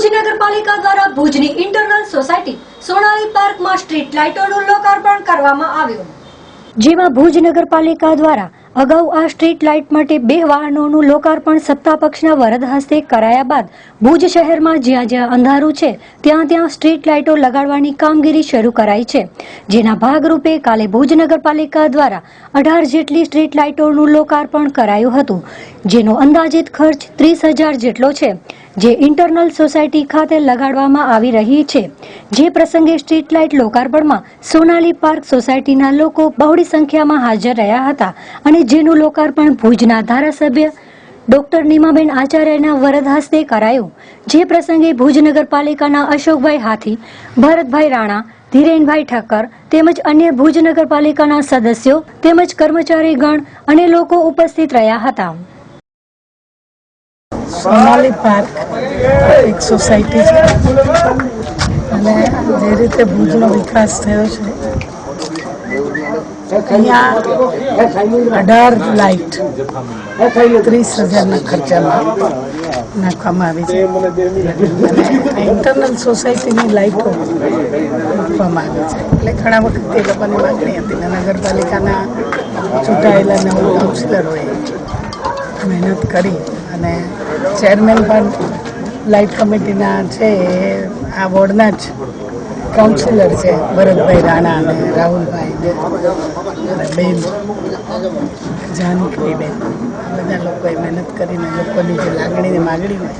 ભુજ નગરપાલિકા દ્વારા ભુજની ઇન્ટરનલ સોસાયટી સોનાલી પાર્કમાં સ્ટ્રીટ લાઇટોનું લોકાર્પણ કરવામાં આવ્યું, જેમાં ભુજ નગરપાલિકા દ્વારા અગાઉ આ સ્ટ્રીટ લાઇટ માટે 2 વાહનોનું લોકાર્પણ સત્તાપક્ષના વરદ હસ્તે કરાયા બાદ ભુજ શહેરમાં જ્યાં જ્યાં અંધારું છે ત્યાં સ્ટ્રીટ લાઇટો લગાડવાની કામગીરી શરૂ કરાઈ છે, જેના ભાગરૂપે કાલે ભુજ નગરપાલિકા દ્વારા 18 જેટલી સ્ટ્રીટ લાઇટોનું લોકાર્પણ કરાયું હતું, જેનો અંદાજિત ખર્ચ 30,000 જેટલો છે, જે ઇન્ટરનલ સોસાયટી ખાતે લગાડવામાં આવી રહી છે। જે પ્રસંગે સ્ટ્રીટ લાઇટ લોકાર્પણમાં સોનાલી પાર્ક સોસાયટીના લોકો બહોળી સંખ્યામાં હાજર રહ્યા હતા અને જેનું લોકાર્પણ ભુજના ધારાસભ્ય ડોક્ટર નીમાબેન આચાર્યના વરદ હસ્તે કરાયું। જે પ્રસંગે ભુજ નગરપાલિકાના અશોકભાઈ હાથી, ભરતભાઈ રાણા, ધીરેનભાઈ ઠક્કર તેમજ અન્ય ભુજ નગરપાલિકાના સદસ્યો તેમજ કર્મચારીગણ અને લોકો ઉપસ્થિત રહ્યા હતા। સોનાલી પાર્ક એક સોસાયટી છે અને જે રીતે ભુજનો વિકાસ થયો છે અહીંયા 18 લાઇટ 30,000ના ખર્ચામાં નાખવામાં આવી છે અને ઇન્ટરનલ સોસાયટીની લાઇટો મૂકવામાં આવી છે। એટલે ઘણા વખત એ લોકોની માગણી હતી અને નગરપાલિકાના ચૂંટાયેલા નવ કાઉન્સિલરોએ મહેનત કરી અને ચેરમેન પણ લાઇટ કમિટીના છે આ વોર્ડના જ કાઉન્સિલર છે, ભરતભાઈ રાણા અને રાહુલભાઈ અને બેન જાનકીબેન, બધા લોકોએ મહેનત કરીને લોકોની જે લાગણી ને માગણી હોય